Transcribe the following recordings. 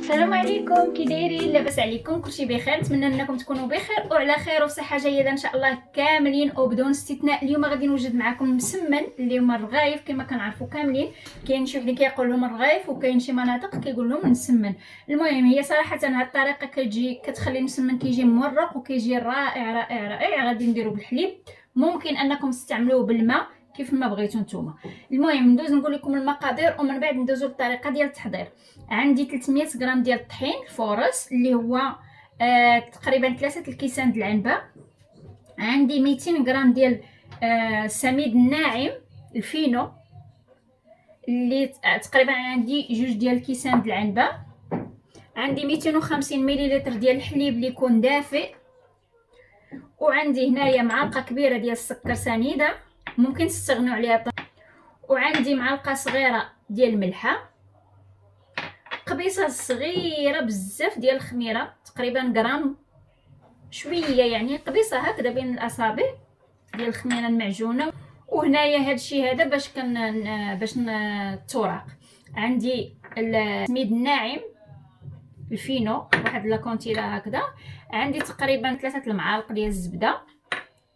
السلام عليكم، كي دايرين؟ لاباس عليكم؟ كلشي بخير؟ نتمنى انكم تكونوا بخير وعلى خير وبصحه جيده ان شاء الله كاملين وبدون استثناء. اليوم غادي نوجد معكم مسمن اللي هما الرغايف. كما كنعرفوا كاملين كاين شي وحدين كيقول لهم الرغايف وكاين شي مناطق كيقول لهم المسمن. المهم هي صراحه هاد الطريقه كتخلي المسمن كيجي مورق وكيجي رائع رائع رائع. غادي نديرو بالحليب، ممكن انكم تستعملوه بالماء كيف ما بغيتو نتوما. المهم ندوز نقول لكم المقادير ومن بعد ندوزو للطريقه ديال التحضير. عندي 300 غرام ديال الطحين الفورس اللي هو تقريبا 3 الكيسان ديال العنبه. عندي 200 غرام ديال السميد الناعم الفينو اللي تقريبا عندي 2 ديال الكيسان ديال العنبه. عندي 250 مليلتر ديال الحليب اللي يكون دافئ، وعندي هنايا معلقه كبيره ديال السكر سنيده ممكن تستغنوا عليها. وعندي معلقه صغيره ديال الملحه، قبيصه صغيره بزاف ديال الخميره تقريبا غرام شويه، يعني قبيصه هكذا بين الاصابع ديال الخميره المعجونه. وهنايا هادشي هذا باش التوراق. عندي السميد الناعم الفينو واحد لاكونتيلا هكذا. عندي تقريبا 3 المعالق ديال الزبده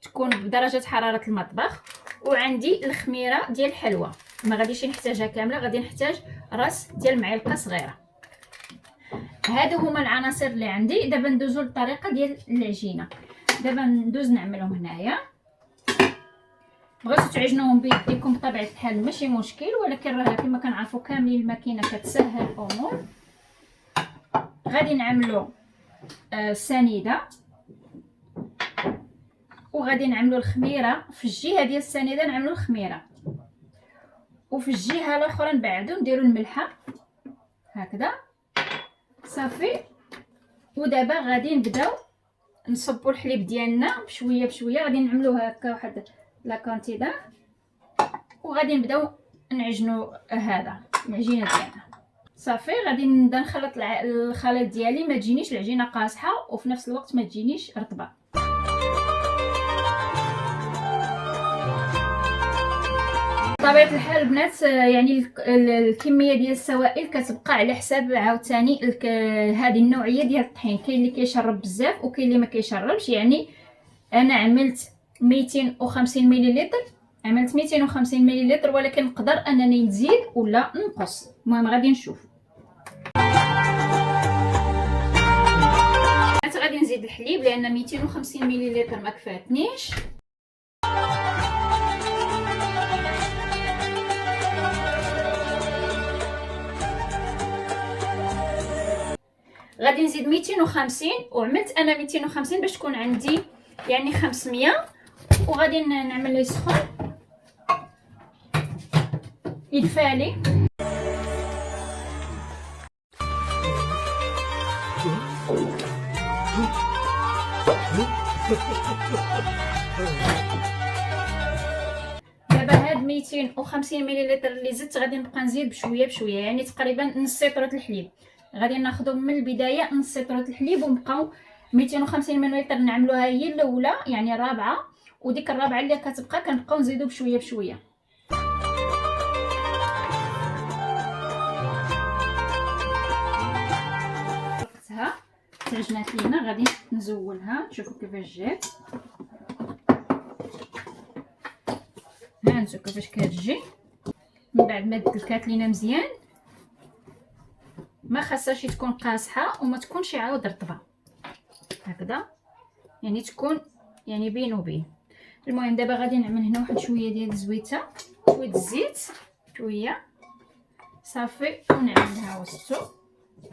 تكون بدرجه حراره المطبخ. وعندي الخميره ديال الحلوى، ما غاديش نحتاجها كامله، غادي نحتاج راس ديال معلقه صغيره. هادو هما العناصر اللي عندي. دابا ندوزو للطريقه ديال العجينه. دابا ندوز نعملهم هنايا. بغيتو تعجنوهم بيديكم بطبيعه الحال ماشي مشكل، ولكن راه كما كنعرفوا كاملين الماكينه كتسهل الامور. غادي نعملو سنيده، وغادي نعملو الخميره في الجهه ديال السنيده، نعملو الخميره، وفي الجهه الاخرى نبعدو نديرو الملحه هكذا صافي. ودابا غادي نبداو نصبوا الحليب ديالنا بشويه بشويه. غادي نعملوه هكا واحد لاكونتيدا، وغادي نبداو نعجنوا هذا العجينه ديالنا صافي. غادي نبدا نخلط الخليط ديالي، ما تجينيش العجينه قاصحه وفي نفس الوقت ما تجينيش رطبه. بطبيعه الحال البنات يعني الكميه ديال السوائل كتبقى على حساب عاوتاني هذه النوعيه ديال الطحين. كاين اللي كيشرب بزاف وكاين اللي ما كيشربش. يعني انا عملت 250 مليلتر، عملت 250 مليلتر، ولكن نقدر انني نزيد ولا نقص. المهم غادي نشوف. غادي نزيد الحليب لان 250 مليلتر ما كفاتنيش. غادي نزيد 250، وعملت انا 250 باش تكون عندي يعني 500. وغادي نعمل ليه سخون يدفالي. دابا هاد 250 مليلتر اللي زدت غادي نبقى نزيد بشويه بشويه، يعني تقريبا نص لتر الحليب. غادي ناخذو من البدايه نص لتر الحليب، ونبقاو 250 مليلتر نعملوها هي الاولى يعني الرابعه، وديك الرابعه اللي كتبقى كنبقاو نزيدو بشويه بشويه. وقتها تعجنات لينا غادي نزولها. شوفوا كيفاش جات، هانتو كيفاش كتجي من بعد ما دلكات لينا مزيان. ما خاصهاش تكون قاصحه وما تكونش عاود رطبه هكذا، يعني تكون يعني بين وبين. المهم دابا غادي نعمل هنا واحد شويه ديال الزويته، شويه الزيت شويه صافي، ونعملها وسطو.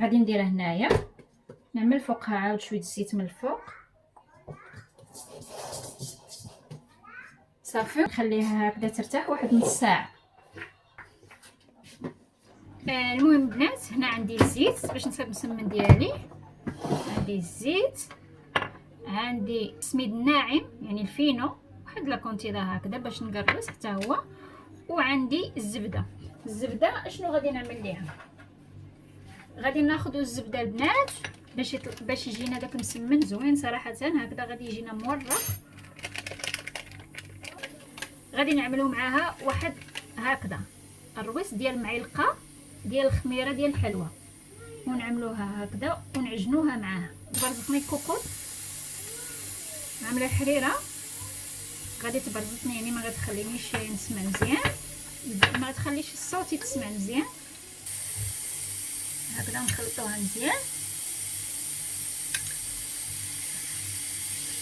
غادي نديرها هنايا، نعمل فوقها عاود شويه الزيت من الفوق صافي. نخليها هكذا ترتاح واحد نص ساعه. المهم بنات هنا عندي الزيت باش نصيب المسمن ديالي. عندي الزيت، عندي السميد الناعم يعني الفينو واحد لاكونتيلا هكذا باش نقرص حتى هو، وعندي الزبده. الزبده شنو غادي نعمل ليها؟ غادي ناخذوا الزبده البنات باش يجينا داك المسمن زوين صراحه هكذا، غادي يجينا مورق. غادي نعملوا معاها واحد هكذا الرويس ديال معلقه ديال الخميره ديال الحلوى ونعملوها هكذا ونعجنوها معاها. تبرزطني الكوكوط، عامله الحريره غادي تبرزطني، يعني ما غتخلينيش نسمع مزيان، ما غتخليش الصوت يتسمع مزيان. هكذا نخلطوها مزيان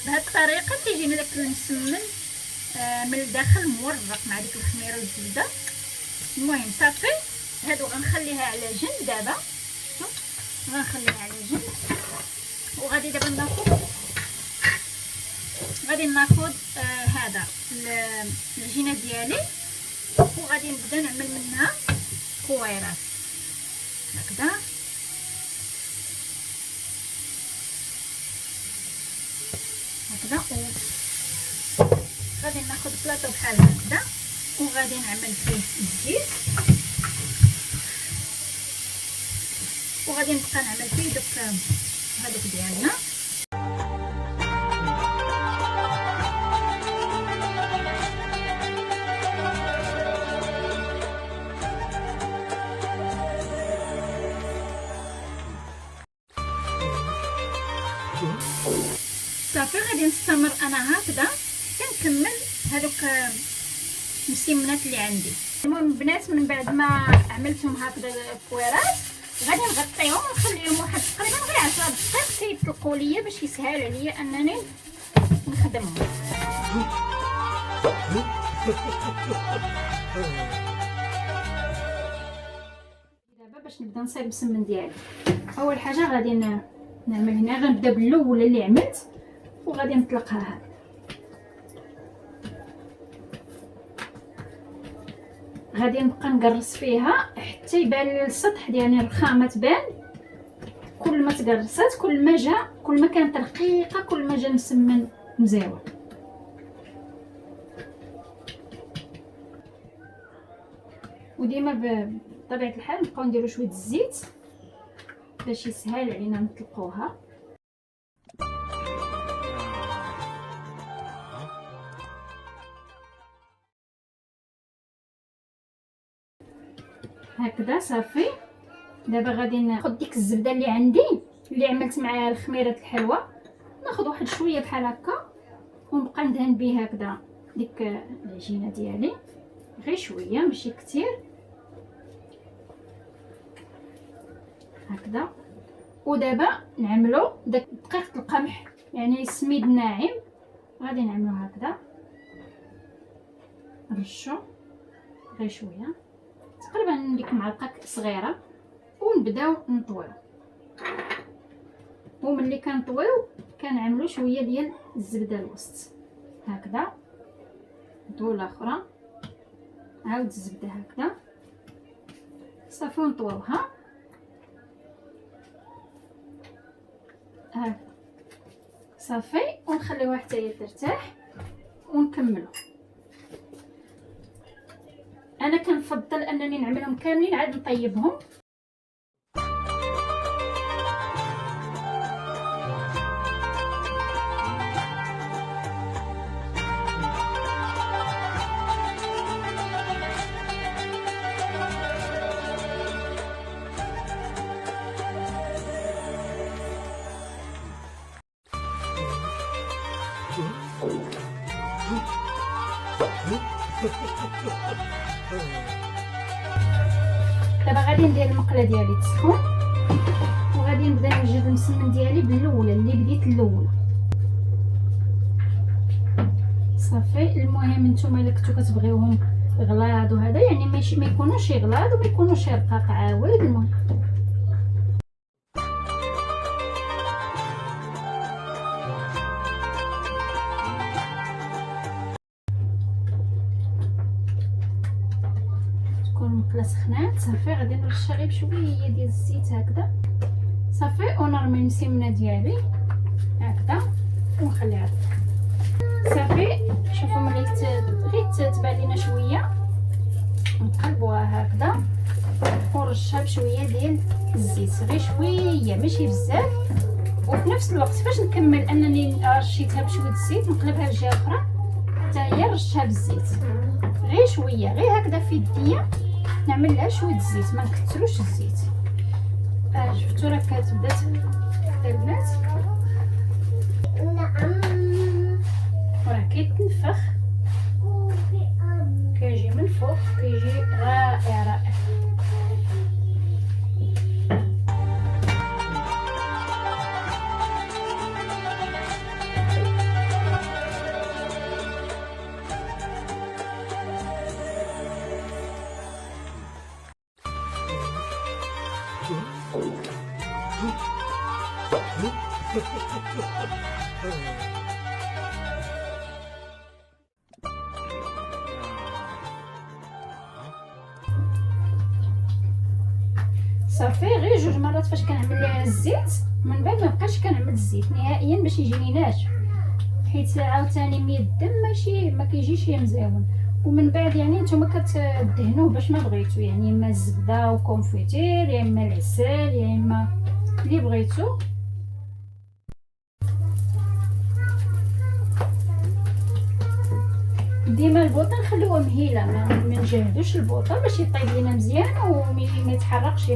بهذه الطريقه. كيجينا داك المسمن من الداخل مورق مع ديك الخميره والزبده. المهم صافي، هادو غنخليها على جنب دابا، غنخليها على جنب. وغادي دابا ناخذ هذا العجينه ديالي، وغادي نبدا نعمل منها كويرات هكذا. غادي ناخذ بلاطو بحال هكذا وغادي نعمل فيه الزيت، وغادي نبقى نعمل فيه هذوك ديالنا. صافي غادي نستمر انا هكذا حتى نكمل هذوك المسمنات اللي عندي. المهم البنات، من بعد ما عملتهم هكذا الكويرات غادي نغطيهم ونخليهم واحد تقريبا غير 10 دقائق كيطلقوا ليا باش يسهل عليا انني نخدمهم. دابا باش نبدا نصايب المسمن ديالي، اول حاجه غادي نعمل هنا، غنبدا بالاولى اللي عملت وغادي نطلقها هكذا. غادي نبقى نقرص فيها حتى يبان لي السطح ديالي الرخامه تبان. كل ما تقرصات كل ما كانت رقيقه كل ما جا المسمن مزيون. وديما بطبيعه الحال نبقاو نديرو شويه الزيت باش يسهل علينا نطلقوها. هكذا صافي. دابا غادي ناخذ ديك الزبده اللي عندي اللي عملت معاها الخميره الحلوه، ناخذ واحد شويه بحال هكا ونبقى ندهن بيه هكذا ديك العجينه ديالي، غير شويه ماشي كتير هكذا. ودابا نعملو داك دقيقه القمح، يعني السميد الناعم، غادي نعملو هكذا، نرشو غير شويه تقريبا ديك معلقه صغيره، ونبداو نطويو. وملي كنطويو كنعملو شويه ديال الزبده الوسط هكذا، دوله اخرى عاود الزبده هكذا صافي، ونطويوها هكذا صافي، ونخليوها حتى هي ترتاح ونكملو. انا كنفضل انني نعملهم كاملين عاد نطيبهم. دابا غادي ندير المقله ديالي تسخن، وغادي نبدا نوجد المسمن ديالي بالاولى اللي بديت الاولى صافي. المهم نتوما الا كنتو كتبغيوهم غلاض وهذا، يعني ماشي ما يكونوش غلاض وما يكونوش رقاق عاود. المهم المقله سخنات صافي، غادي نرشها غير بشويه ديال الزيت هكذا صافي، ونرمي المسمنه ديالي هكذا ونخليها صافي. شوفوا ملي غير تبان لينا شويه نقلبوها هكذا ونرشها بشويه ديال الزيت، غير شويه ماشي بزاف. وفي نفس الوقت فاش نكمل انني رشيتها بشويه الزيت نقلبها لجهه اخرى حتى هي نرشها بالزيت غير شويه، غير هكذا في يديا نعمل لها شويه الزيت، ما نكثروش الزيت شفتوا راه كتبدا البنات راه كيتنفخ، كيجي من فوق، كيجي رائع رائع. صافي غير جوج مرات فاش كنعمل ليها الزيت، من بعد ما بقاش كنعمل الزيت نهائيا باش يجيني ناشف، حيت عاوتاني مية الدم ما كيجيش مزيون. ومن بعد يعني نتوما كتدهنوه باش ما بغيتو، يعني اما الزبده وكونفيتير، يا اما العسل، يا اما اللي بغيتو. ديما البوطه نخليوها مهيله، ما نجهدوش البوطه باش يطيب لينا مزيان وما يتحرقش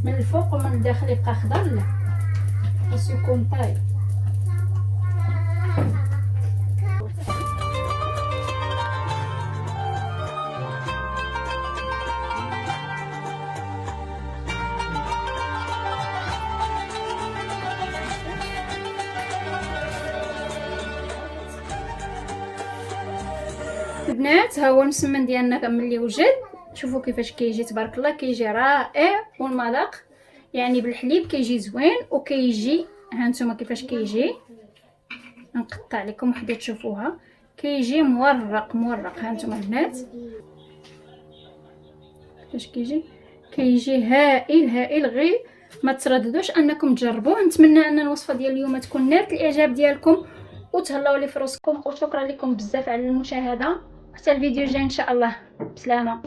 من الفوق ومن الداخل يبقى خضر، لا خاصو يكون طايب. البنات ها هو المسمن ديالنا ملي وجد، شوفوا كيفاش كيجي تبارك الله، كيجي رائع. والمذاق يعني بالحليب كيجي زوين، وكيجي ها نتوما كيفاش كيجي، نقطع لكم وحده تشوفوها، كيجي مورق مورق. ها نتوما البنات كيفاش كيجي هائل هائل. غير ما ترددوش انكم تجربوه. نتمنى ان الوصفه ديال اليوم تكون نالت الاعجاب ديالكم، وتهلاو لي في راسكم، وشكرا لكم بزاف على المشاهده. حتى الفيديو الجاي ان شاء الله. بسلامه.